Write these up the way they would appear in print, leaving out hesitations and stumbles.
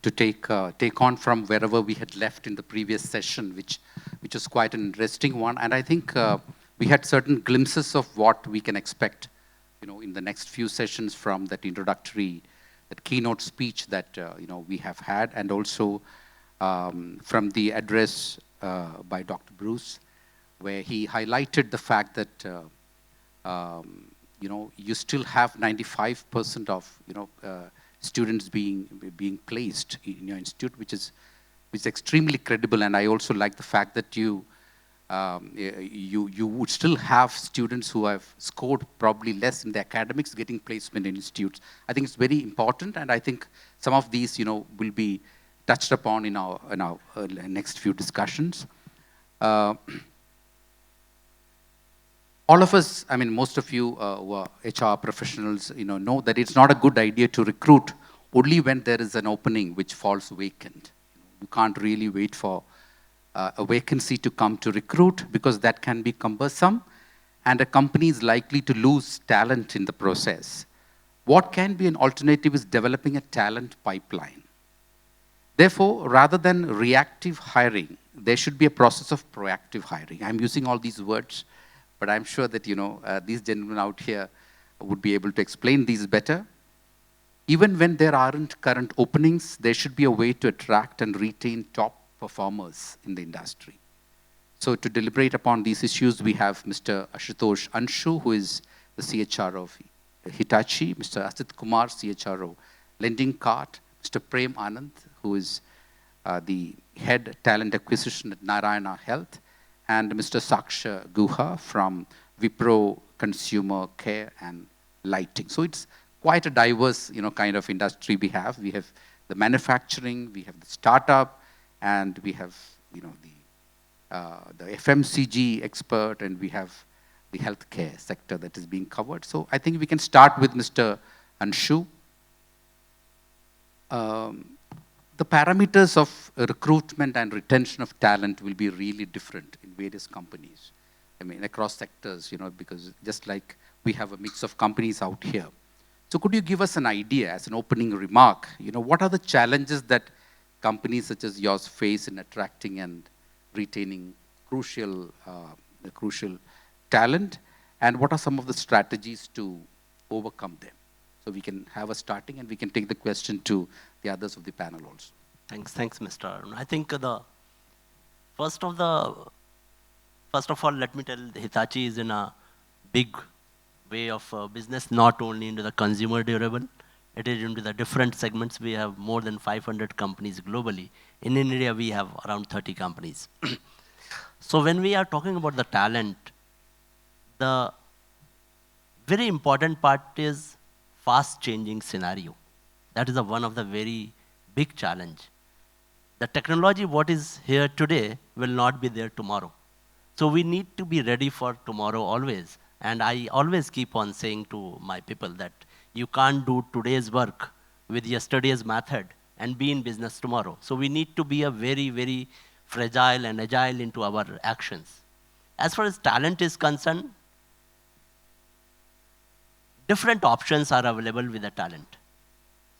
to take on from wherever we had left in the previous session, which was quite an interesting one. And I think we had certain glimpses of what we can expect, in the next few sessions from that introductory, that keynote speech that we have had, and also from the address by Dr. Bruce, where he highlighted the fact that you still have 95% of students being placed in your institute, which is extremely credible. And I also like the fact that you would still have students who have scored probably less in the academics getting placement in institutes. I think it's very important, and I think some of these will be touched upon in our next few discussions. All of us, I mean, most of you who are HR professionals, know that it's not a good idea to recruit only when there is an opening which falls vacant. You can't really wait for a vacancy to come to recruit, because that can be cumbersome, and a company is likely to lose talent in the process. What can be an alternative is developing a talent pipeline. Therefore, rather than reactive hiring, there should be a process of proactive hiring. I'm using all these words, but I'm sure that these gentlemen out here would be able to explain these better. Even when there aren't current openings, there should be a way to attract and retain top performers in the industry. So to deliberate upon these issues, we have Mr. Ashutosh Anshu, who is the CHRO of Hitachi, Mr. Asit Kumar, CHRO Lending Cart, Mr. Prem Anand, who is the Head Talent Acquisition at Narayana Health, and Mr. Saksha Guha from Wipro Consumer Care and Lighting. So it's quite a diverse, kind of industry we have. We have the manufacturing, we have the startup, and we have, the FMCG expert, and we have the healthcare sector that is being covered. So I think we can start with Mr. Anshu. The parameters of recruitment and retention of talent will be really different in various companies. I mean, across sectors, because just like we have a mix of companies out here. So could you give us an idea, as an opening remark, what are the challenges that companies such as yours face in attracting and retaining crucial talent, and what are some of the strategies to overcome them? So we can have a starting, and we can take the question to the others of the panel also. Thanks, Mr. Arun. I think first of all, let me tell, Hitachi is in a big way of business, not only into the consumer durable, it is into the different segments. We have more than 500 companies globally. In India, we have around 30 companies. So when we are talking about the talent, the very important part is fast changing scenario. That is one of the very big challenge. The technology, what is here today, will not be there tomorrow. So we need to be ready for tomorrow always. And I always keep on saying to my people that you can't do today's work with yesterday's method and be in business tomorrow. So we need to be a very, very fragile and agile into our actions. As far as talent is concerned, different options are available with the talent.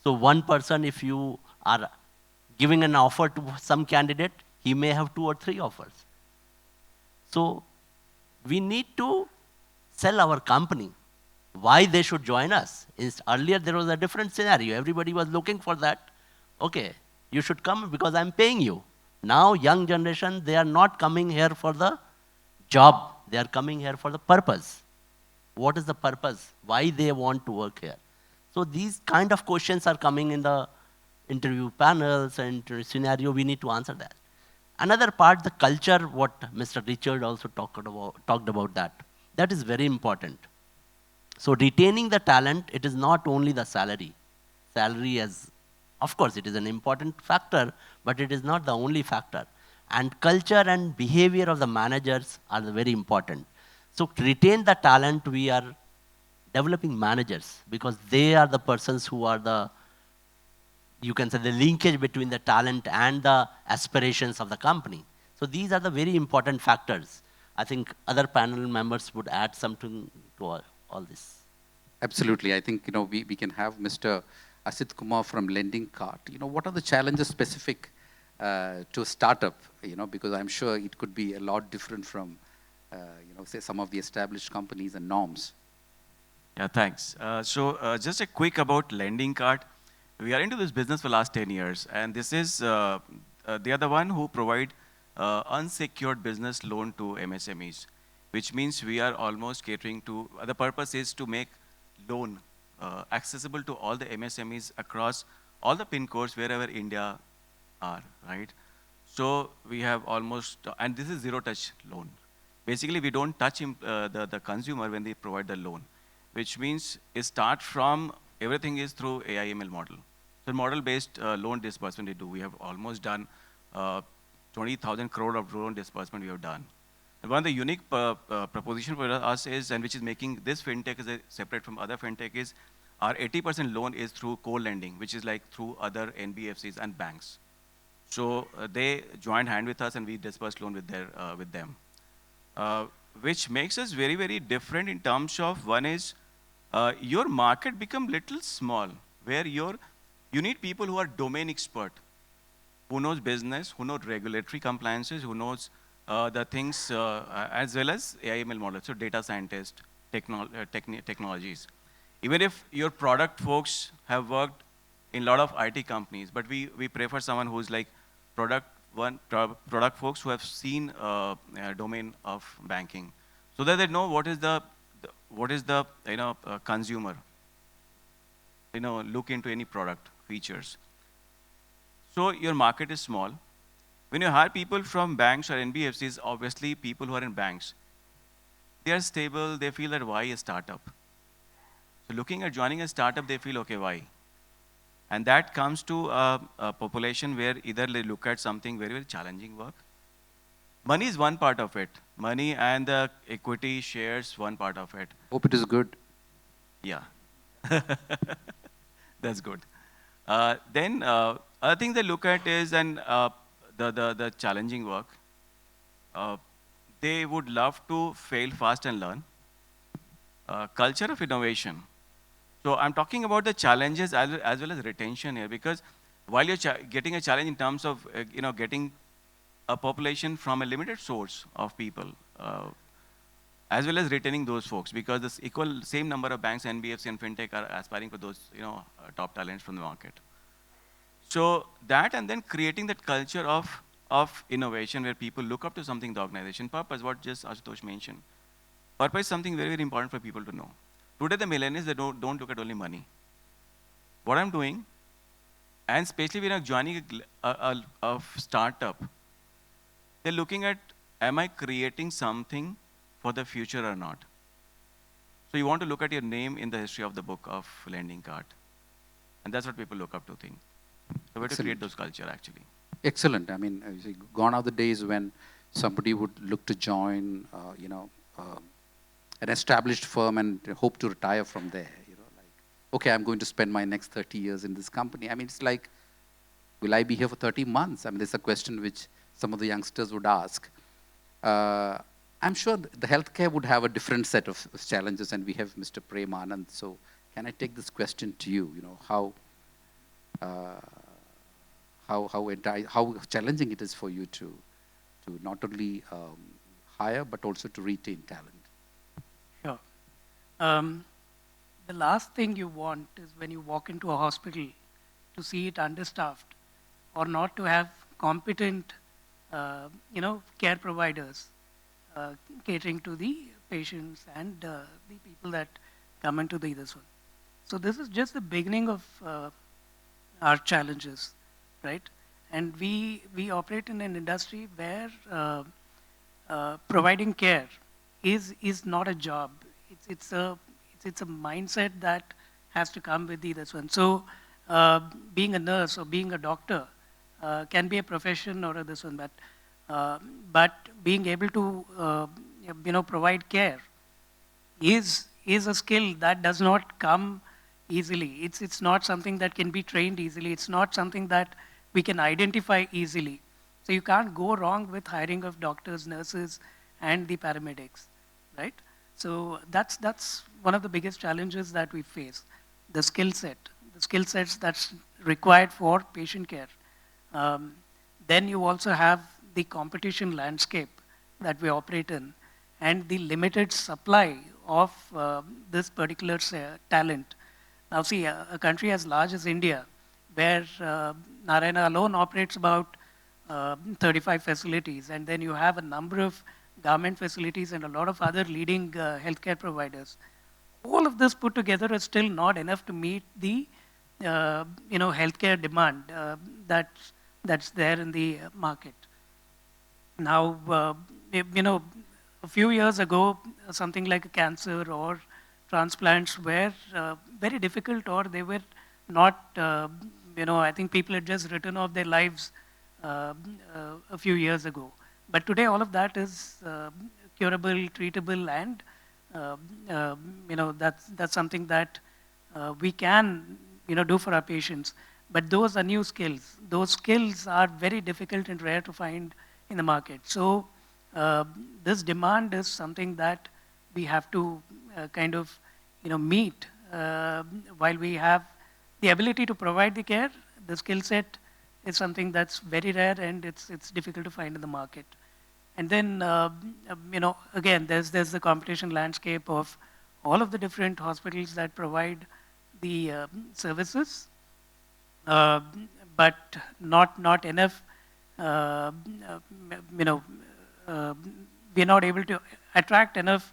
So one person, if you are giving an offer to some candidate, he may have 2 or 3 offers. So we need to sell our company, why they should join us. Earlier there was a different scenario. Everybody was looking for that. Okay, you should come because I'm paying you. Now young generation, they are not coming here for the job. They are coming here for the purpose. What is the purpose? Why they want to work here? So these kind of questions are coming in the interview panels and scenario. We need to answer that. Another part, the culture, what Mr. Richard also talked about that. That is very important. So retaining the talent, it is not only the salary. Salary is, of course, it is an important factor, but it is not the only factor. And culture and behavior of the managers are very important. So to retain the talent, we are developing managers, because they are the persons who are the, you can say, the linkage between the talent and the aspirations of the company. So these are the very important factors. I think other panel members would add something to all this. Absolutely. I think we can have Mr. Asit Kumar from Lending Cart. What are the challenges specific to a startup? Because I'm sure it could be a lot different from, say some of the established companies and norms. Yeah, thanks. Just a quick about lending card. We are into this business for last 10 years, and this is, they are the one who provide unsecured business loan to MSMEs, which means we are almost catering to, the purpose is to make loan accessible to all the MSMEs across all the pin codes wherever India are, right? So we have almost, and this is zero touch loan. Basically, we don't touch the consumer when they provide the loan, which means it starts from, everything is through AI/ML model. So model-based loan disbursement we do. We have almost done 20,000 crore of loan disbursement we have done. And one of the unique proposition for us is, and which is making this fintech is separate from other fintech is, our 80% loan is through co-lending, which is like through other NBFCs and banks. So they joined hand with us and we dispersed loan with them. Which makes us very, very different in terms of, one is, your market become little small, where you need people who are domain expert, who knows business, who knows regulatory compliances, who knows the things, as well as AI/ML models, so data scientist, technologies. Even if your product folks have worked in a lot of IT companies, but we prefer someone who's like product folks who have seen domain of banking, so that they know what is the consumer, look into any product features. So your market is small. When you hire people from banks or NBFCs, obviously people who are in banks, they are stable, they feel that why a startup? So looking at joining a startup, they feel, okay, why? And that comes to a population where either they look at something very, very challenging work. Money is one part of it. Money and the equity shares, one part of it. Hope it is good. Yeah. That's good. Then other thing they look at is, and the challenging work. They would love to fail fast and learn. Culture of innovation. So I'm talking about the challenges as well as retention here, because while you're getting a challenge in terms of getting a population from a limited source of people, as well as retaining those folks, because this same number of banks, NBFC and fintech are aspiring for those top talents from the market. So that, and then creating that culture of innovation where people look up to something, the organization purpose, what just Ashutosh mentioned. Purpose is something very, very important for people to know. Today, the millennials, they don't look at only money. What I'm doing, and especially when I'm joining a startup, they're looking at, am I creating something for the future or not? So you want to look at your name in the history of the book of lending card. And that's what people look up to think. So we have to create those culture, actually. Excellent. I mean, gone are the days when somebody would look to join, an established firm and hope to retire from there. Okay, I'm going to spend my next 30 years in this company. I mean, it's like, will I be here for 30 months? I mean, this is a question which some of the youngsters would ask. I'm sure the healthcare would have a different set of challenges, and we have Mr. Prem Anand. So can I take this question to you? How challenging it is for you to not only hire, but also to retain talent? Sure. The last thing you want is when you walk into a hospital to see it understaffed, or not to have competent, care providers catering to the patients and the people that come into this one. So this is just the beginning of our challenges, right? And we operate in an industry where providing care is not a job. It's a mindset that has to come with this one. So being a nurse or being a doctor can be a profession or this one, but being able to provide care is a skill that does not come easily. It's not something that can be trained easily. It's not something that we can identify easily. So you can't go wrong with hiring of doctors, nurses, and the paramedics, right? So that's one of the biggest challenges that we face, the skill set the skill sets that's required for patient care. Um, then you also have the competition landscape that we operate in and the limited supply of this particular talent. Now see, a country as large as India, where Narayana alone operates about 35 facilities, and then you have a number of government facilities and a lot of other leading healthcare providers. All of this put together is still not enough to meet the healthcare demand that's there in the market. Now, a few years ago, something like cancer or transplants were very difficult, or they were not. I think people had just written off their lives a few years ago. But today, all of that is curable, treatable, and that's something that we can do for our patients. But those are new skills. Those skills are very difficult and rare to find in the market. So this demand is something that we have to kind of meet while we have the ability to provide the care. The skill set is something that's very rare and it's difficult to find in the market. And then, again, there's the competition landscape of all of the different hospitals that provide the services, but not enough. You know, we're not able to attract enough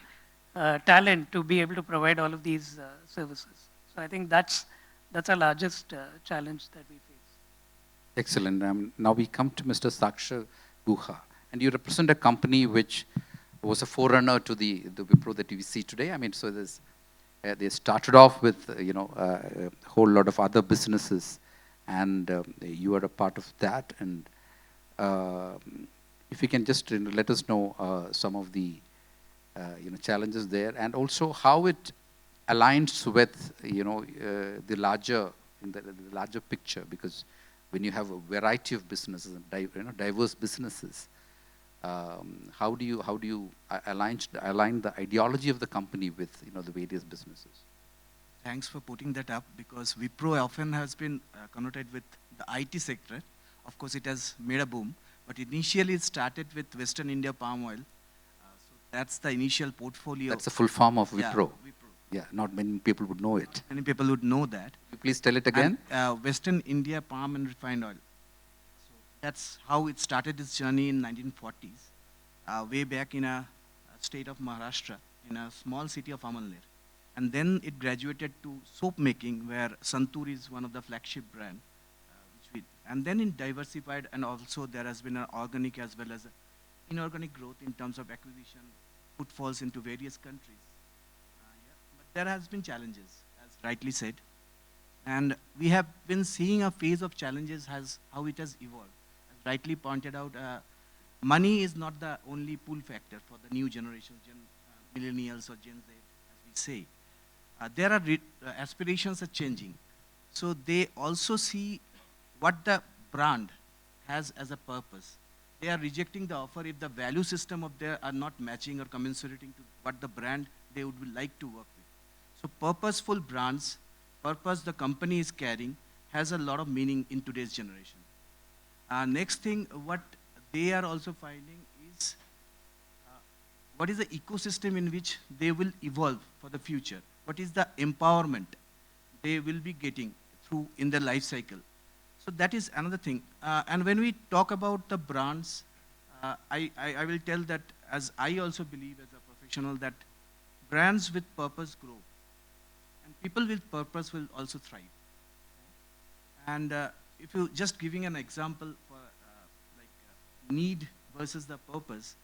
talent to be able to provide all of these services. So I think that's our largest challenge that we face. Excellent. Now we come to Mr. Sakshar Guha, and you represent a company which was a forerunner to the Wipro that we see today. I mean, so there's, they started off with a whole lot of other businesses, and you are a part of that. And if you can just let us know some of the challenges there, and also how it aligns with the larger picture, because when you have a variety of businesses and diverse businesses, how do you align the ideology of the company with the various businesses? Thanks for putting that up, because Wipro often has been connoted with the IT sector. Of course, it has made a boom, but initially it started with Western India palm oil. So that's the initial portfolio. That's the full form of Wipro. Yeah, Wipro. Yeah, not many people would know it. Many people would know that. Please tell it again. And, Western India palm and refined oil. So that's how it started its journey in 1940s, way back in a state of Maharashtra, in a small city of Amalner. And then it graduated to soap making, where Santur is one of the flagship brand. And then it diversified, and also there has been an organic as well as inorganic growth in terms of acquisition, footfalls into various countries. But there has been challenges, as rightly said. And we have been seeing a phase of challenges as how it has evolved. As rightly pointed out, money is not the only pull factor for the new generation, millennials or Gen Z, as we say. There are aspirations are changing. So they also see what the brand has as a purpose. They are rejecting the offer if the value system of theirs are not matching or commensurating to what the brand they would like to work with. So purposeful brands, purpose the company is carrying, has a lot of meaning in today's generation. Next thing, what they are also finding is what is the ecosystem in which they will evolve for the future? What is the empowerment they will be getting through in their life cycle? So that is another thing. And when we talk about the brands, I will tell that, as I also believe as a professional, that brands with purpose grow. And people with purpose will also thrive. And if you just giving an example for need versus the purpose,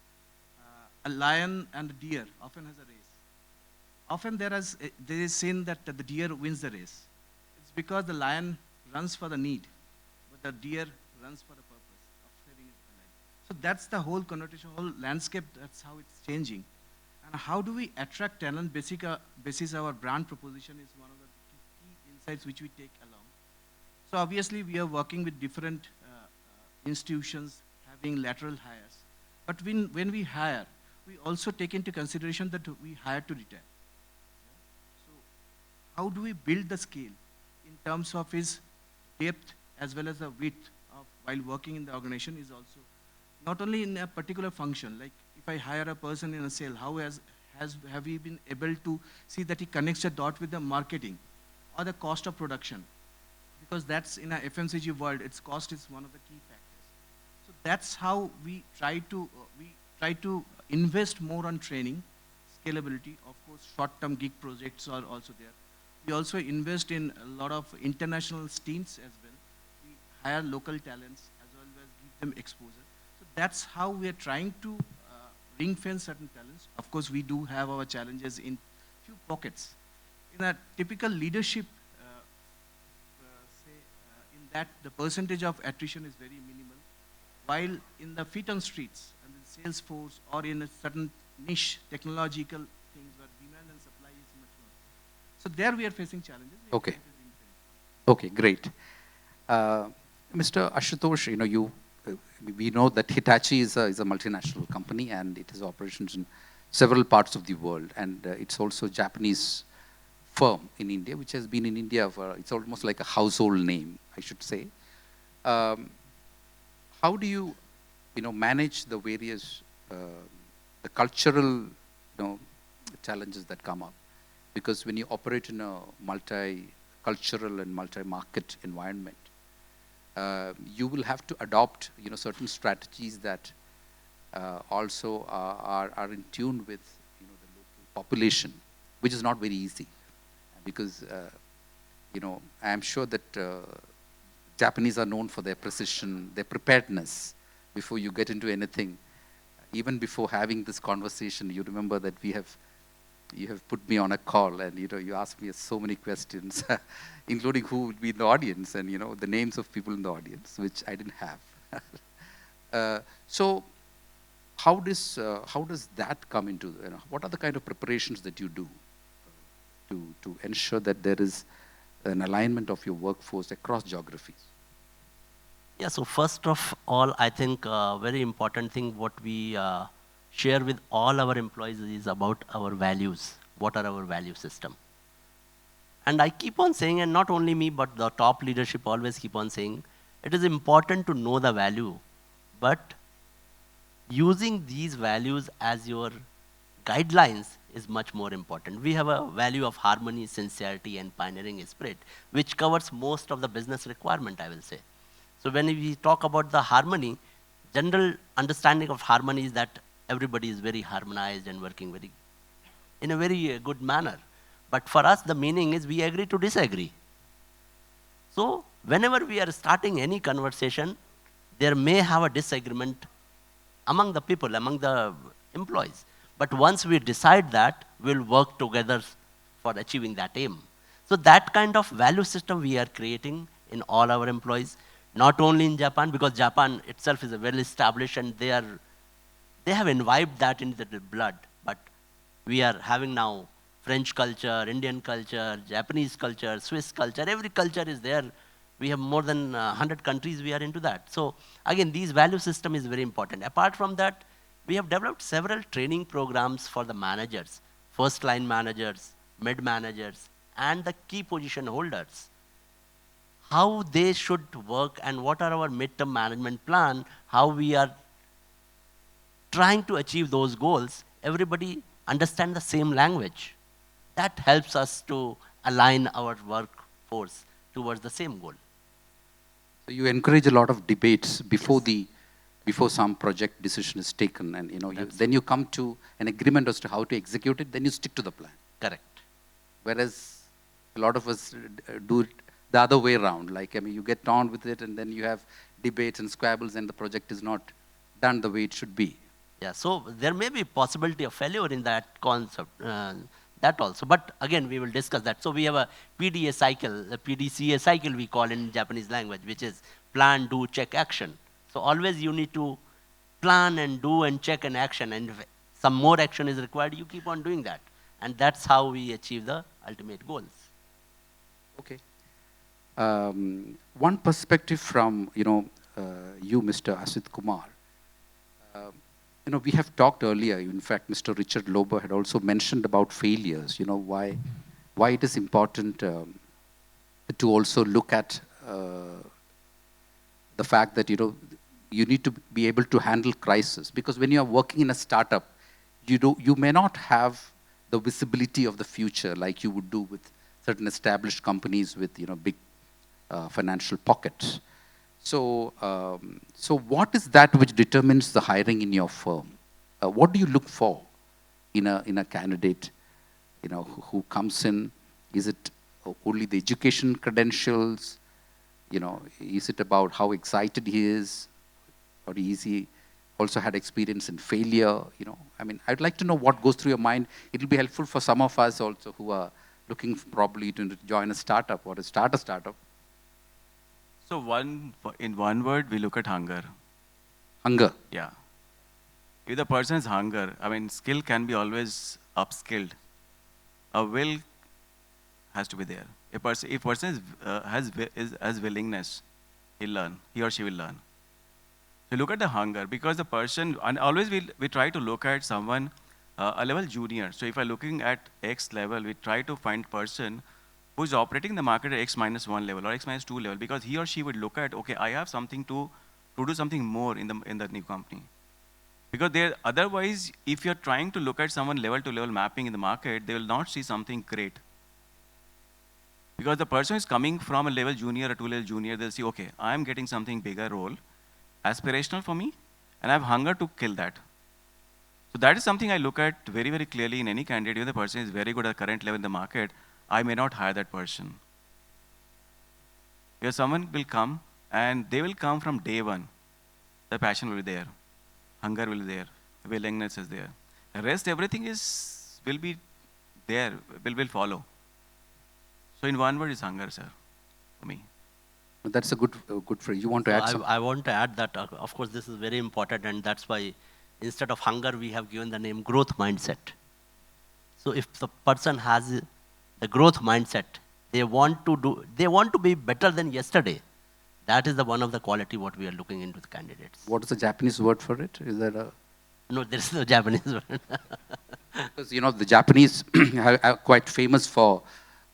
a lion and a deer often has a race. Often there is seen that the deer wins the race. It's because the lion runs for the need, but the deer runs for the purpose of saving its life. So that's the whole connotation, whole landscape, that's how it's changing. And how do we attract talent? Basis our brand proposition is one of the key insights which we take along. So obviously we are working with different institutions having lateral hires. But when we hire, we also take into consideration that we hire to retire. So how do we build the scale in terms of his depth as well as the width of while working in the organization is also not only in a particular function. Like if I hire a person in a sale, how have we been able to see that he connects the dot with the marketing or the cost of production? Because that's in a FMCG world, its cost is one of the key factors. So that's how we try to invest more on training, scalability. Of course, short-term gig projects are also there. We also invest in a lot of international stints as well. We hire local talents as well as give them exposure. So that's how we are trying to ring fence certain talents. Of course, we do have our challenges in few pockets. In a typical leadership, in that the percentage of attrition is very minimal, while in the feet on streets and in sales force or in a certain niche technological things where demand and supply is much more. So there we are facing challenges. Okay. Okay, great. Mr. Ashutosh, we know that Hitachi is a multinational company and it has operations in several parts of the world, and it's also a Japanese firm in India, which has been in India for, it's almost like a household name, I should say. How do you, manage the various, the cultural, challenges that come up? Because when you operate in a multicultural and multi-market environment, you will have to adopt, certain strategies that also are in tune with, the local population, which is not very easy. Because, I am sure that Japanese are known for their precision, their preparedness before you get into anything. Even before having this conversation, you remember that you have put me on a call and, you asked me so many questions, including who would be in the audience and, the names of people in the audience, which I didn't have. So how does that come into, what are the kind of preparations that you do to ensure that there is an alignment of your workforce across geographies? Yeah, so first of all, I think very important thing what we share with all our employees is about our values. What are our value system? And I keep on saying, and not only me, but the top leadership always keep on saying, it is important to know the value, but using these values as your guidelines is much more important. We have a value of harmony, sincerity, and pioneering spirit, which covers most of the business requirement, I will say. So when we talk about the harmony, general understanding of harmony is that everybody is very harmonized and working in a very good manner. But for us, the meaning is we agree to disagree. So whenever we are starting any conversation, there may have a disagreement among the people, among the employees. But once we decide that, we'll work together for achieving that aim. So that kind of value system we are creating in all our employees, not only in Japan, because Japan itself is a well established and they have imbibed that into the blood. But we are having now French culture, Indian culture, Japanese culture, Swiss culture, every culture is there. We have more than 100 countries we are into that. So again, these value system is very important. Apart from that, we have developed several training programs for the managers, first line managers, mid managers, and the key position holders. How they should work and what are our midterm management plan, how we are trying to achieve those goals, everybody understand the same language. That helps us to align our workforce towards the same goal. So you encourage a lot of debates before some project decision is taken, and then you come to an agreement as to how to execute it, then you stick to the plan. Correct. Whereas a lot of us do it the other way around. Like, you get on with it and then you have debates and squabbles and the project is not done the way it should be. Yeah, so there may be possibility of failure in that concept, that also. But again, we will discuss that. So we have a PDA cycle, a PDCA cycle we call in Japanese language, which is plan, do, check, action. So always you need to plan and do and check and action. And if some more action is required, you keep on doing that. And that's how we achieve the ultimate goals. Okay. One perspective from, you, Mr. Asit Kumar. We have talked earlier, in fact, Mr. Richard Lober had also mentioned about failures, why it is important to to also look at the fact that you need to be able to handle crisis, because when you are working in a startup, you may not have the visibility of the future like you would do with certain established companies with big financial pockets. So what is that which determines the hiring in your firm? What do you look for in a candidate who comes in? Is it only the education credentials? Is it about how excited he is, or is he also had experience in failure? I mean, I'd like to know what goes through your mind. It'll be helpful for some of us also who are looking probably to join a startup or to start a startup. So in one word, we look at hunger. Hunger. Yeah. If the person is hunger, I mean, skill can be always upskilled. A will has to be there. If person has willingness, he'll learn. He or she will learn. So look at the hunger, because the person, and always we try to look at someone a level junior. So if I'm looking at X level, we try to find person who's operating the market at X-1 level or X-2 level, because he or she would look at, okay, I have something to do something more in the new company. Because otherwise, if you're trying to look at someone level to level mapping in the market, they will not see something great. Because the person is coming from a level junior or 2 level junior, they'll see, okay, I'm getting something bigger role, aspirational for me, and I have hunger to kill that. So that is something I look at very, very clearly in any candidate. If the person is very good at current level in the market, I may not hire that person. Because someone will come, and they will come from day one. The passion will be there, hunger will be there, willingness is there. The rest, everything will be there, will follow. So in one word, is hunger, sir, for me. That's a good phrase. You want to add something? I want to add that, of course, this is very important, and that's why instead of hunger, we have given the name growth mindset. So if the person has the growth mindset, they want to be better than yesterday. That is one of the quality what we are looking into the candidates. What is the Japanese word for it? Is that a... No, there is no Japanese word. Because the Japanese are quite famous for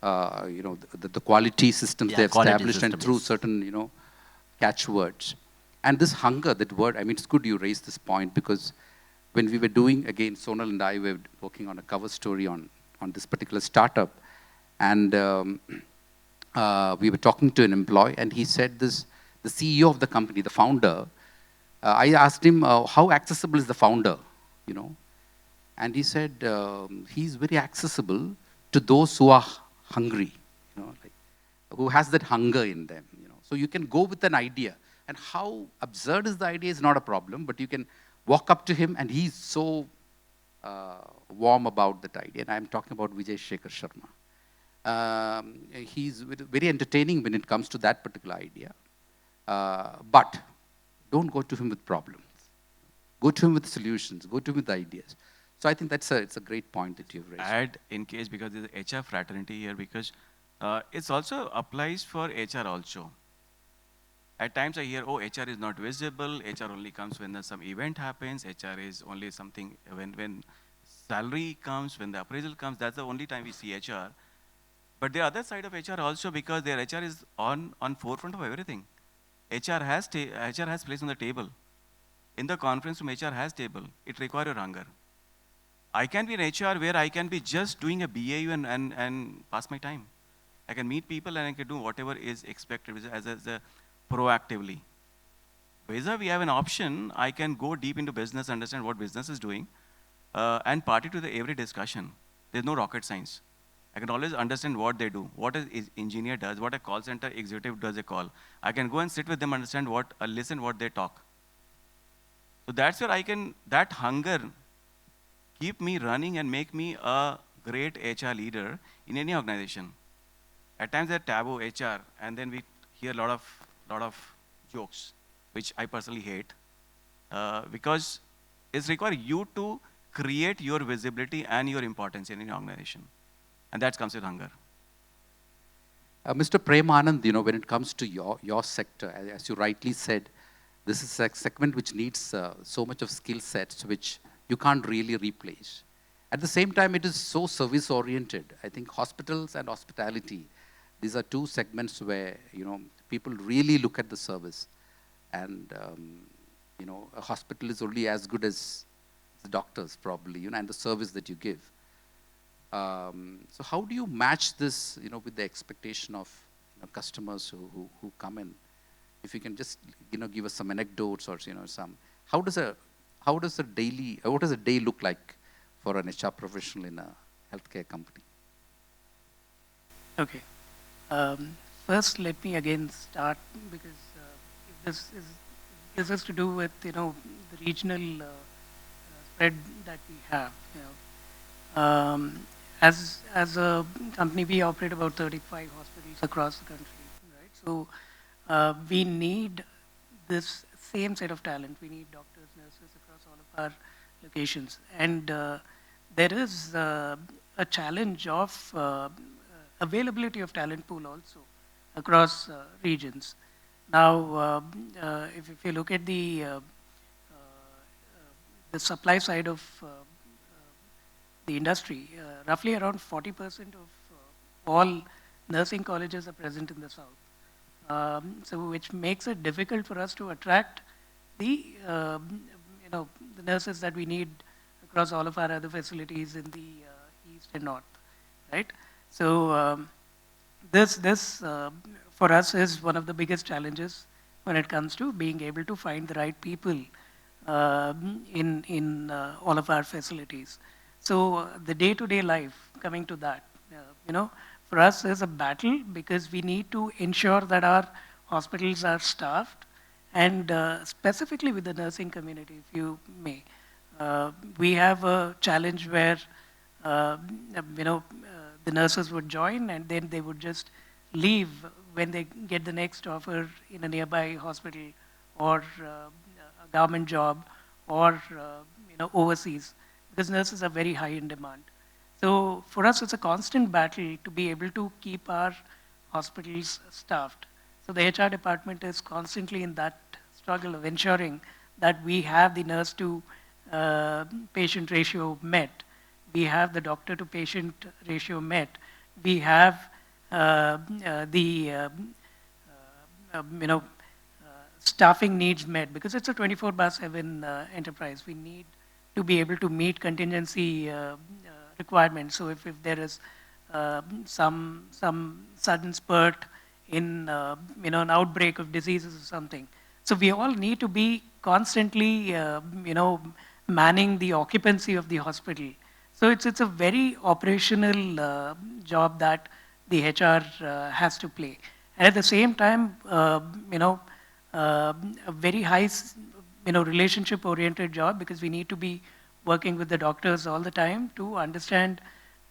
the quality systems Yeah, they've quality established, system, and through yes. certain catchwords. And this hunger, that word, I mean, it's good you raised this point, because when we were doing, again, Sonal and I were working on a cover story on this particular startup, and we were talking to an employee, and he said the CEO of the company, the founder, I asked him, how accessible is the founder, and he said, he's very accessible to those who are hungry, like, who has that hunger in them, So you can go with an idea, and how absurd is the idea is not a problem, but you can walk up to him, and he's so warm about that idea. And I'm talking about Vijay Shekhar Sharma. He's very entertaining when it comes to that particular idea. But don't go to him with problems. Go to him with solutions. Go to him with ideas. So I think it's a great point that you've raised. Add in case, because there's HR fraternity here, because it also applies for HR also. At times I hear, oh, HR is not visible, HR only comes when some event happens, HR is only something when salary comes, when the appraisal comes, that's the only time we see HR. But the other side of HR also, because their HR is on forefront of everything. HR has place on the table. In the conference room, HR has table. It requires your hunger. I can be in HR where I can be just doing a BAU and pass my time. I can meet people and I can do whatever is expected as a proactively. Whether we have an option, I can go deep into business, understand what business is doing, and party to every discussion. There's no rocket science. I can always understand what they do, what an engineer does, what a call center executive does a call. I can go and sit with them, understand listen what they talk. So that's where that hunger keep me running and make me a great HR leader in any organization. At times they're taboo HR, and then we hear a lot of jokes, which I personally hate, because it's require you to create your visibility and your importance in an organization. And that comes with hunger. Mr. Prem Anand, when it comes to your sector, as you rightly said, this is a segment which needs so much of skill sets which you can't really replace. At the same time, it is so service-oriented. I think hospitals and hospitality, These are two segments where, people really look at the service. And, a hospital is only as good as the doctors probably, and the service that you give. So how do you match this, with the expectation of customers who come in? If you can just, give us some anecdotes or, how does what does a day look like for an HR professional in a healthcare company? Okay. First, let me again start because this has to do with the regional spread that we have. As a company, we operate about 35 hospitals across the country, right? So we need this same set of talent. We need doctors, nurses across all of our locations, and there is a challenge of availability of talent pool also across regions. Now, if you look at the supply side of the industry, roughly around 40% of all nursing colleges are present in the south. So which makes it difficult for us to attract the the nurses that we need across all of our other facilities in the east and north, right? So this for us is one of the biggest challenges when it comes to being able to find the right people in all of our facilities. So the day-to-day life, coming to that, for us is a battle because we need to ensure that our hospitals are staffed, and specifically with the nursing community, if you may. We have a challenge where, the nurses would join and then they would just leave when they get the next offer in a nearby hospital or a government job or overseas, because nurses are very high in demand. So for us, it's a constant battle to be able to keep our hospitals staffed. So the HR department is constantly in that struggle of ensuring that we have the nurse to patient ratio met, we have the doctor to patient ratio met, we have the staffing needs met, because it's a 24/7 enterprise. We need to be able to meet contingency requirements. So if there is some sudden spurt in an outbreak of diseases or something, so we all need to be constantly manning the occupancy of the hospital. So it's a very operational job that the HR has to play, and at the same time, a very high relationship oriented job, because we need to be working with the doctors all the time to understand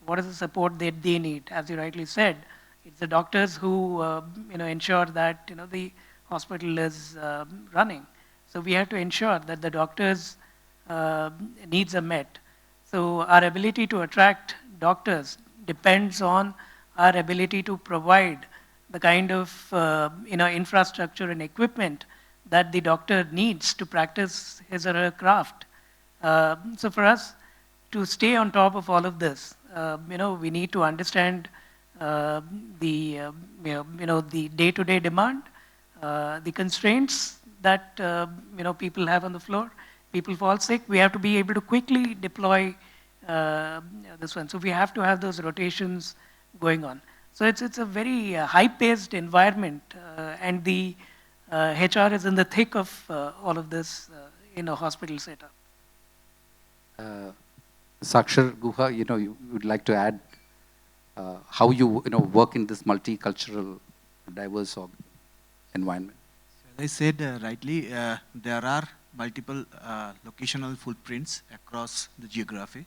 what is the support that they need. As you rightly said, it's the doctors who ensure that the hospital is running. So we have to ensure that the doctors' needs are met. So our ability to attract doctors depends on our ability to provide the kind of infrastructure and equipment that the doctor needs to practice his or her craft. So for us to stay on top of all of this, we need to understand the day-to-day demand, the constraints that people have on the floor. People fall sick, we have to be able to quickly deploy this one. So we have to have those rotations going on. So it's a very high-paced environment, and the HR is in the thick of all of this in a hospital setup. Sakshar, Guha, you would like to add how you work in this multicultural, diverse environment? As I said rightly, there are multiple locational footprints across the geography.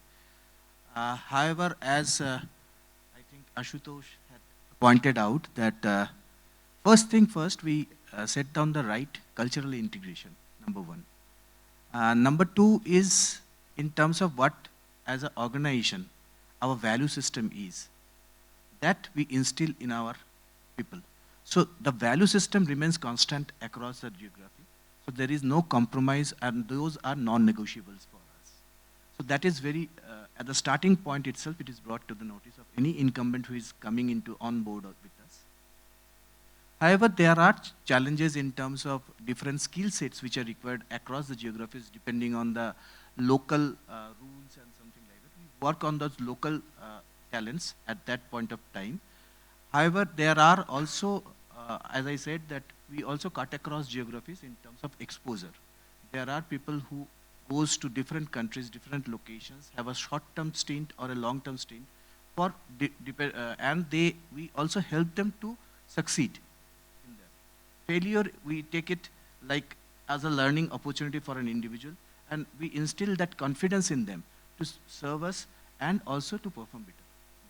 However, as I think Ashutosh had pointed out, that first thing first, we set down the right cultural integration, number one. Number two is in terms of what, as an organization, our value system is. That we instill in our people. So the value system remains constant across the geography. So there is no compromise, and those are non-negotiables for us. So that is very, at the starting point itself, it is brought to the notice of any incumbent who is coming into on board with us. However, there are challenges in terms of different skill sets which are required across the geographies depending on the local rules and something like that. We work on those local talents at that point of time. However, there are also, as I said, that we also cut across geographies in terms of exposure. There are people who goes to different countries, different locations, have a short-term stint or a long-term stint, for and we also help them to succeed in that. Failure, we take it like as a learning opportunity for an individual, and we instill that confidence in them to serve us and also to perform better.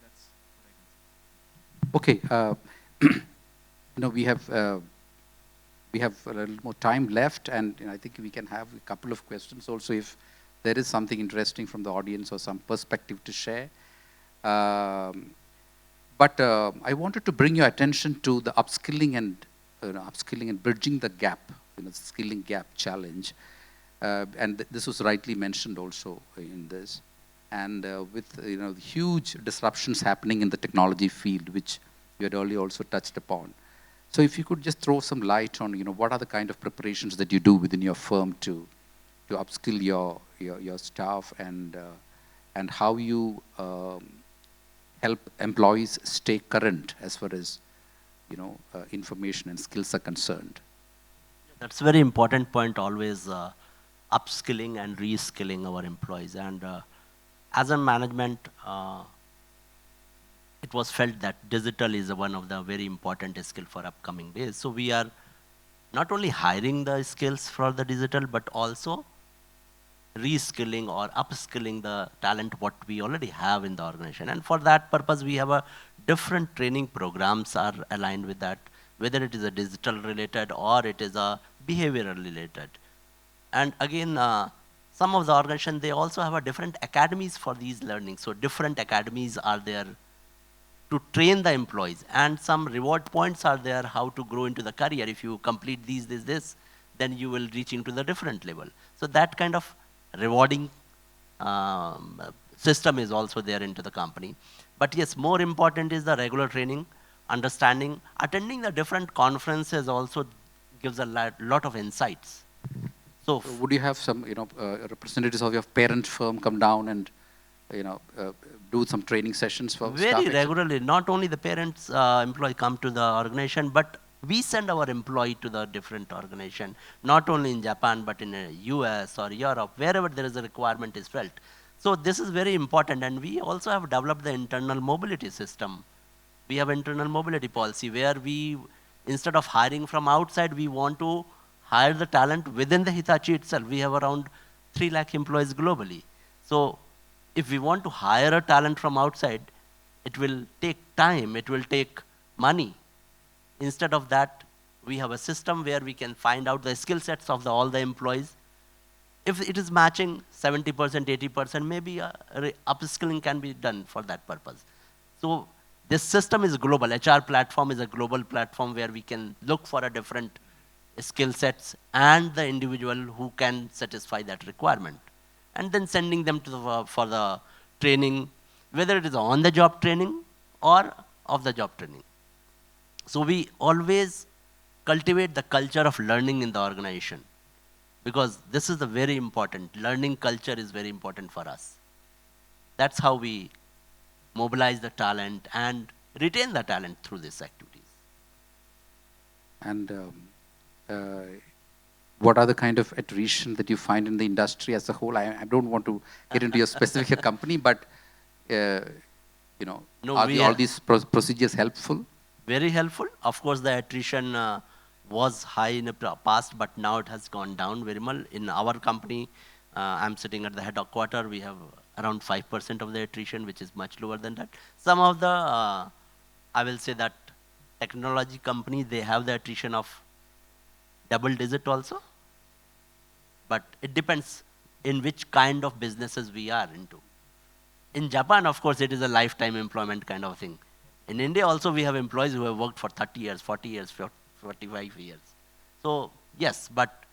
That's what I can say. Okay, we have a little more time left, and I think we can have a couple of questions also if there is something interesting from the audience or some perspective to share. But I wanted to bring your attention to the upskilling and bridging the gap, skilling gap challenge. And this was rightly mentioned also in this. And with huge disruptions happening in the technology field, which you had earlier also touched upon. So if you could just throw some light on, what are the kind of preparations that you do within your firm to upskill your staff, and how you help employees stay current as far as information and skills are concerned. That's a very important point, always upskilling and reskilling our employees. And as a management, it was felt that digital is one of the very important skill for upcoming days. So we are not only hiring the skills for the digital, but also reskilling or upskilling the talent what we already have in the organization. And for that purpose, we have a different training programs are aligned with that, whether it is a digital related or it is a behavioral related. And again, some of the organizations, they also have a different academies for these learning. So different academies are there to train the employees, and some reward points are there how to grow into the career. If you complete this, then you will reach into the different level. So that kind of rewarding system is also there into the company. But yes, more important is the regular training, understanding, attending the different conferences also gives a lot of insights. So would you have some, representatives of your parent firm come down and, do some training sessions for staff? Very regularly, not only the parents employee come to the organization, but we send our employee to the different organization, not only in Japan, but in US or Europe, wherever there is a requirement is felt. So this is very important, and we also have developed the internal mobility system. We have internal mobility policy where we, instead of hiring from outside, we want to hire the talent within the Hitachi itself. We have around 3 lakh employees globally. So if we want to hire a talent from outside, it will take time, it will take money. Instead of that, we have a system where we can find out the skill sets of all the employees. If it is matching 70%, 80%, maybe upskilling can be done for that purpose. So this system is global. HR platform is a global platform where we can look for a different skill sets and the individual who can satisfy that requirement. And then sending them to for the training, whether it is on-the-job training or off-the-job training. So we always cultivate the culture of learning in the organization, because this is a very important, learning culture is very important for us. That's how we mobilize the talent and retain the talent through these activities. And what are the kind of attrition that you find in the industry as a whole? I don't want to get into your specific company, but all these procedures helpful? Very helpful. Of course, the attrition was high in the past, but now it has gone down very much. In our company, I'm sitting at the headquarters, we have around 5% of the attrition, which is much lower than that. Some of the, I will say that technology companies, they have the attrition of double digit also. But it depends in which kind of businesses we are into. In Japan, of course, it is a lifetime employment kind of thing. In India also, we have employees who have worked for 30 years, 40 years, 45 years. So, yes, but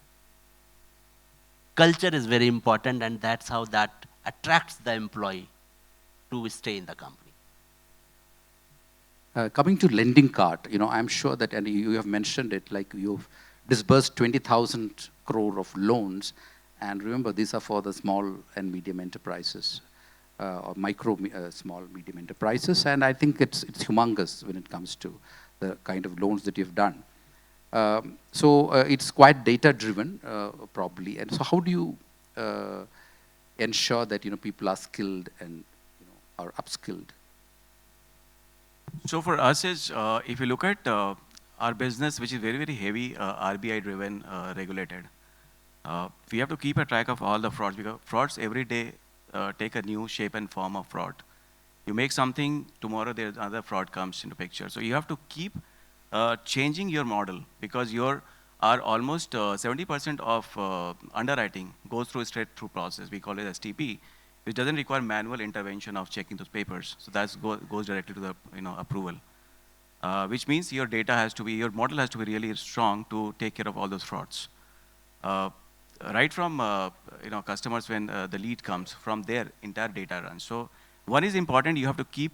culture is very important, and that's how that attracts the employee to stay in the company. Coming to lending card, I'm sure that, and you have mentioned it, like you've disbursed 20,000 crore of loans, and remember, these are for the small and medium enterprises, or small, medium enterprises, and I think it's humongous when it comes to the kind of loans that you've done. So it's quite data-driven, probably, and so how do you ensure that, people are skilled and, are upskilled? So for us is, if you look at our business, which is very, very heavy, RBI driven, regulated, we have to keep a track of all the frauds, because frauds every day take a new shape and form of fraud. You make something, tomorrow there's another fraud comes into picture. So you have to keep changing your model, because our almost 70% of underwriting goes through a straight through process. We call it STP, which doesn't require manual intervention of checking those papers. So that goes directly to the approval, which means your model has to be really strong to take care of all those frauds. Right from customers, when the lead comes, from their entire data runs. So one is important, you have to keep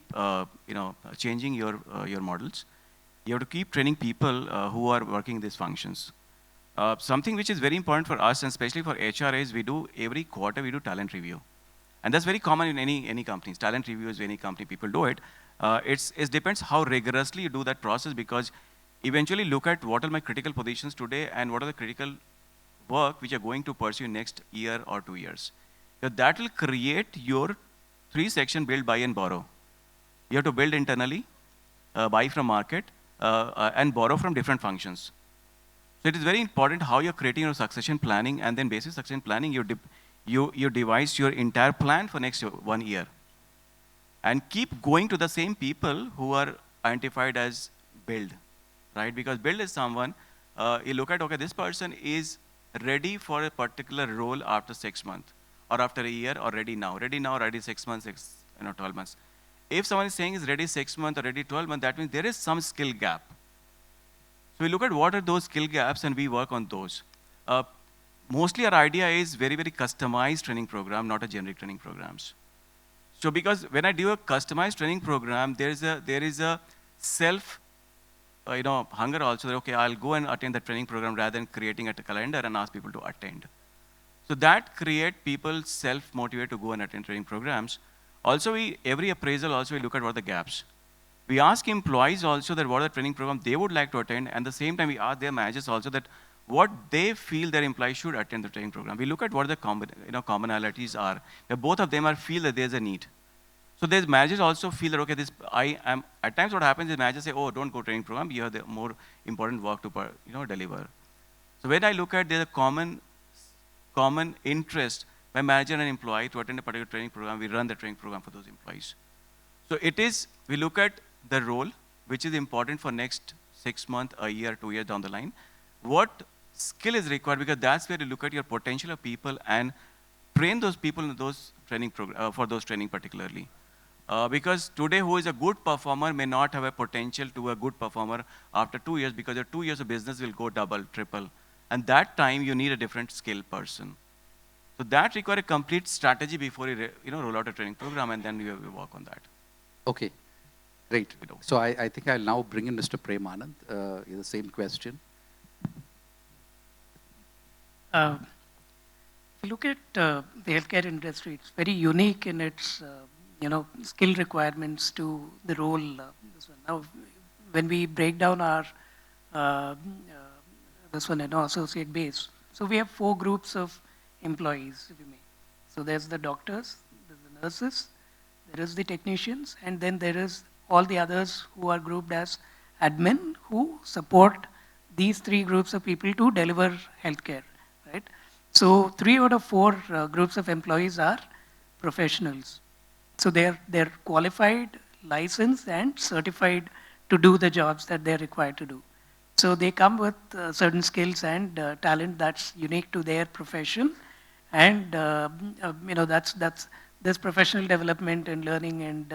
changing your models. You have to keep training people who are working these functions. Something which is very important for us, and especially for HR, is every quarter we do talent review. And that's very common in any companies. Talent reviews, any company, people do it. It depends how rigorously you do that process, because eventually look at what are my critical positions today and what are the critical work which are going to pursue next year or 2 years. So that will create your 3-section build, buy and borrow. You have to build internally, buy from market, and borrow from different functions. So it is very important how you're creating your succession planning, and then basis succession planning, you devise your entire plan for next 1 year. And keep going to the same people who are identified as build, right? Because build is someone, you look at, okay, this person is ready for a particular role after 6 months, or after a year, or ready now, ready 6 months, 12 months. If someone is saying is ready 6 months or ready 12 months, that means there is some skill gap. So we look at what are those skill gaps and we work on those. Mostly our idea is very, very customized training program, not a generic training programs. So because when I do a customized training program, there is a self hunger also that, okay, I'll go and attend the training program rather than creating a calendar and ask people to attend. So that create people self-motivate to go and attend training programs. Also, every appraisal also we look at what are the gaps. We ask employees also that what are the training program they would like to attend, and at the same time we ask their managers also that what they feel their employees should attend the training program. We look at what the commonalities are, where both of them feel that there's a need. So there's managers also feel that, okay, at times what happens is managers say, oh, don't go training program, you have the more important work to deliver. So when I look at there's a common interest by manager and employee to attend a particular training program, we run the training program for those employees. So we look at the role, which is important for next 6 months, a year, 2 years down the line. What skill is required, because that's where you look at your potential of people and train those people in those training for those training particularly. Because today who is a good performer may not have a potential to a good performer after 2 years, because your 2 years of business will go double, triple. And that time you need a different skill person. So that requires a complete strategy before you roll out a training program, and then we work on that. Okay, great. So I think I'll now bring in Mr. Premanand, the same question. If you look at the healthcare industry, it's very unique in its skill requirements to the role. Now, when we break down our associate base, so we have 4 groups of employees, if you may. So there's the doctors, there's the nurses, there is the technicians, and then there is all the others who are grouped as admin, who support these 3 groups of people to deliver healthcare, right? So 3 out of 4 groups of employees are professionals. So they're qualified, licensed, and certified to do the jobs that they're required to do. So they come with certain skills and talent that's unique to their profession, and that's this professional development and learning, and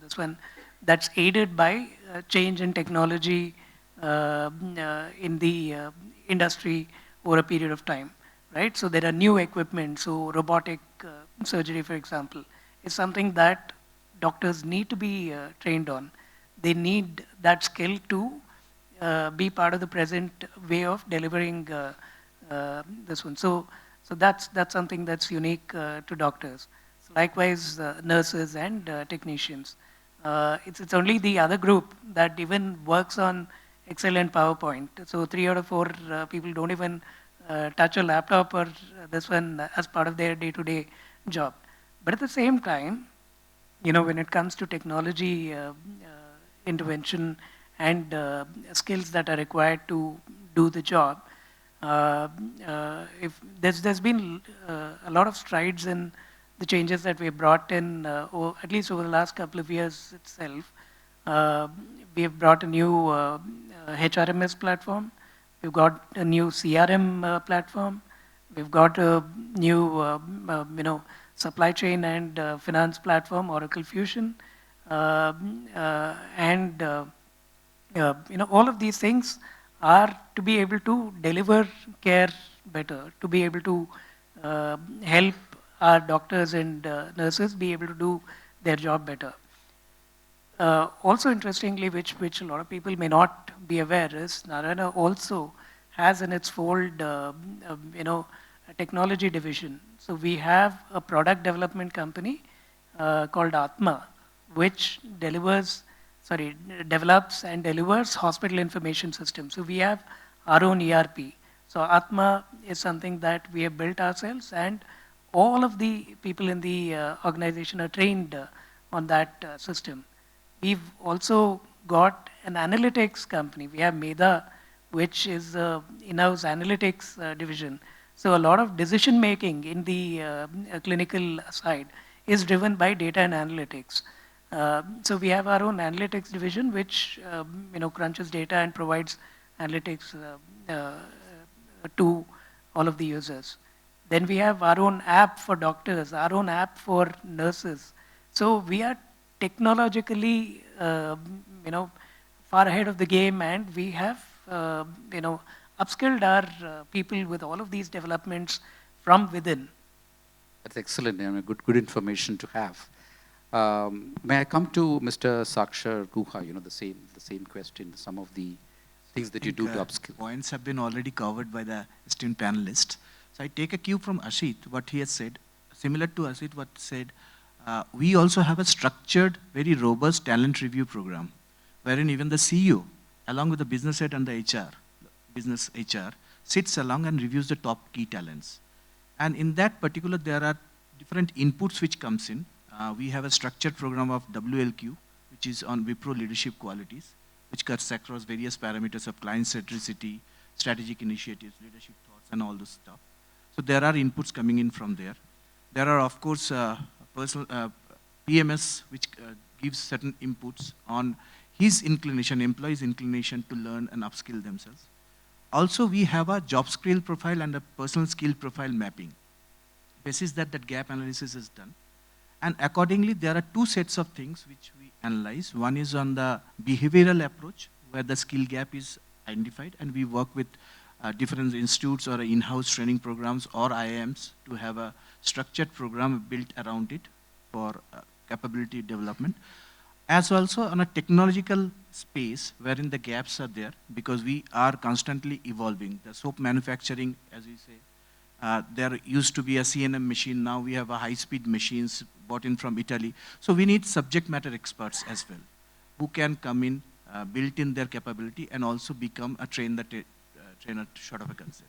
this one that's aided by change in technology in the industry over a period of time, right? So there are new equipment. So robotic surgery, for example, is something that doctors need to be trained on. they need that skill to be part of the present way of delivering this one. So that's something that's unique to doctors. So likewise, nurses and technicians. It's only the other group that even works on Excel and PowerPoint. So 3 out of 4 people don't even touch a laptop or this one as part of their day-to-day job. But at the same time, when it comes to technology intervention and skills that are required to do the job, if there's been a lot of strides in the changes that we have brought in, at least over the last couple of years itself. Uh, we have brought a new HRMS platform. We've got a new CRM platform. We've got a new, supply chain and finance platform, Oracle Fusion, and all of these things are to be able to deliver care better, to be able to help our doctors and nurses be able to do their job better. Also interestingly, which a lot of people may not be aware is, Narayana also has in its fold, a technology division. So we have a product development company called Atma, which develops and delivers hospital information systems. So we have our own ERP. So Atma is something that we have built ourselves, and all of the people in the organization are trained on that system. We've also got an analytics company. We have Meda, which is in-house analytics division. So a lot of decision making in the clinical side is driven by data and analytics. So we have our own analytics division, which crunches data and provides analytics to all of the users. Then we have our own app for doctors, our own app for nurses. So we are technologically, far ahead of the game, and we have, upskilled our people with all of these developments from within. That's excellent. Good information to have. May I come to Mr. Sakshar Guha? The same question. Some of the things that you do to upskill. Points have been already covered by the esteemed panelists. So I take a cue from Ashit, what he has said. Similar to Ashit, what said, we also have a structured, very robust talent review program, wherein even the CEO, along with the business head and the business HR, sits along and reviews the top key talents. And in that particular, there are different inputs which comes in. We have a structured program of WLQ, which is on Wipro leadership qualities, which cuts across various parameters of client centricity, strategic initiatives, leadership thoughts, and all this stuff. So there are inputs coming in from there. There are, of course, personal PMS, which gives certain inputs on his inclination, employees' inclination to learn and upskill themselves. Also, we have a job skill profile and a personal skill profile mapping. Basis that gap analysis is done. And accordingly, there are 2 sets of things which we analyze. One is on the behavioral approach, where the skill gap is identified, and we work with different institutes or in-house training programs or IIMs to have a structured program built around it for capability development. As also on a technological space wherein the gaps are there, because we are constantly evolving. The soap manufacturing, as we say, there used to be a CNM machine, now we have a high-speed machines bought in from Italy. So we need subject matter experts as well, who can come in, build in their capability, and also become a trainer short of a concept.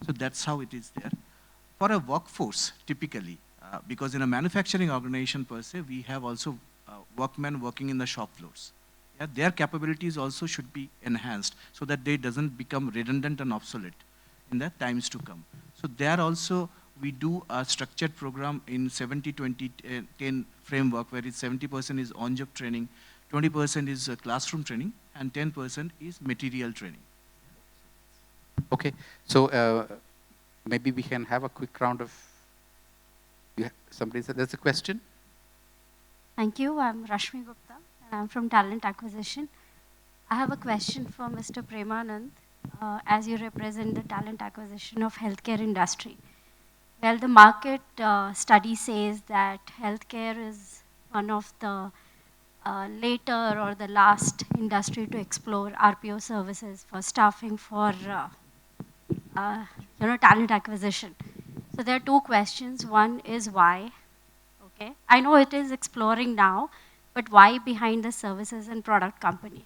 So that's how it is there. For a workforce, typically, because in a manufacturing organization per se, we have also workmen working in the shop floors. Yeah, their capabilities also should be enhanced so that they doesn't become redundant and obsolete in the times to come. So there also we do a structured program in 70-20-10 framework, where it's 70% is on-job training, 20% is classroom training, and 10% is material training. Okay, so maybe we can have a quick round of, somebody said there's a question? Thank you. I'm Rashmi Gupta, and I'm from Talent Acquisition. I have a question for Mr. Premanand, as you represent the talent acquisition of healthcare industry. Well, the market study says that healthcare is one of the later or the last industry to explore RPO services for staffing for talent acquisition. So there are two questions. One is why. Okay, I know it is exploring now, but why behind the services and product company?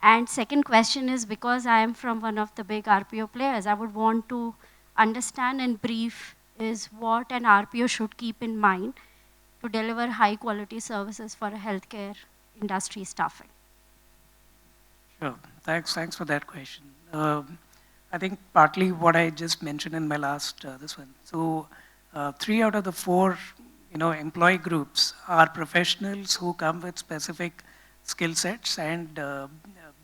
And second question is because I am from one of the big RPO players, I would want to understand in brief is what an RPO should keep in mind to deliver high quality services for a healthcare industry staffing. Sure. Thanks for that question. I think partly what I just mentioned in my last this one. So, 3 out of the 4, employee groups are professionals who come with specific skill sets, and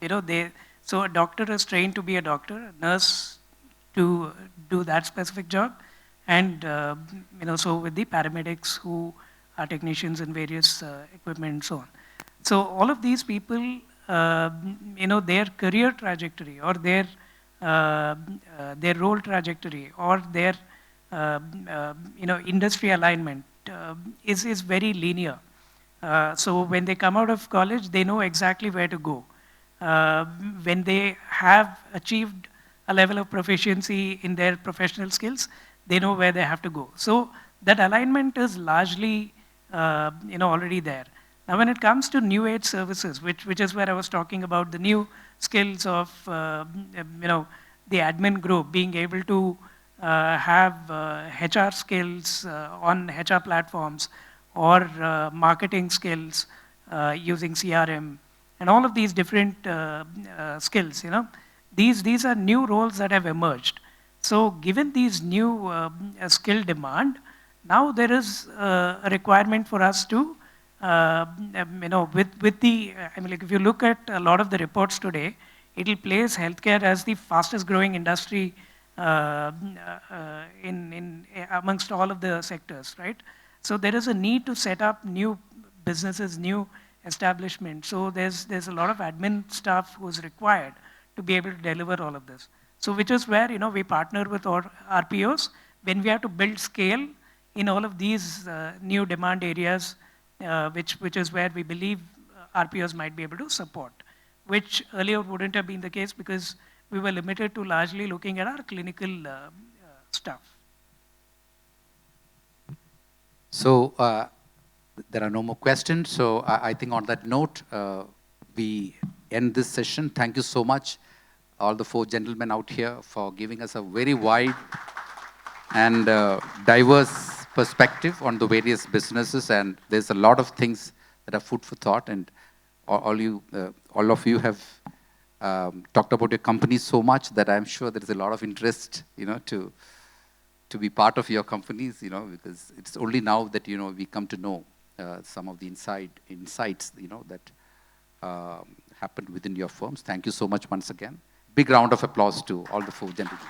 they. So a doctor is trained to be a doctor, a nurse to do that specific job, and so with the paramedics who are technicians in various equipment and so on. So all of these people, their career trajectory or their role trajectory or their industry alignment is very linear. So when they come out of college, they know exactly where to go. When they have achieved a level of proficiency in their professional skills, they know where they have to go. So that alignment is largely already there. Now, when it comes to new age services, which is where I was talking about the new skills of the admin group being able to have HR skills on HR platforms or marketing skills using CRM and all of these different skills, these are new roles that have emerged. So given these new skill demand, now there is a requirement for us to, with the, like if you look at a lot of the reports today, it will place healthcare as the fastest growing industry amongst all of the sectors, right? So there is a need to set up new businesses, new establishments. So there's a lot of admin staff who's required to be able to deliver all of this. So which is where we partner with our RPOs when we have to build scale in all of these new demand areas, which is where we believe RPOs might be able to support, which earlier wouldn't have been the case because we were limited to largely looking at our clinical stuff. So there are no more questions. So I think on that note, we end this session. Thank you so much, all the 4 gentlemen out here, for giving us a very wide and diverse perspective on the various businesses. And there's a lot of things that are food for thought. And all of you have talked about your company so much that I'm sure there is a lot of interest, to be part of your companies, because it's only now that, we come to know some of the insights, that happened within your firms. Thank you so much once again. Big round of applause to all the 4 gentlemen.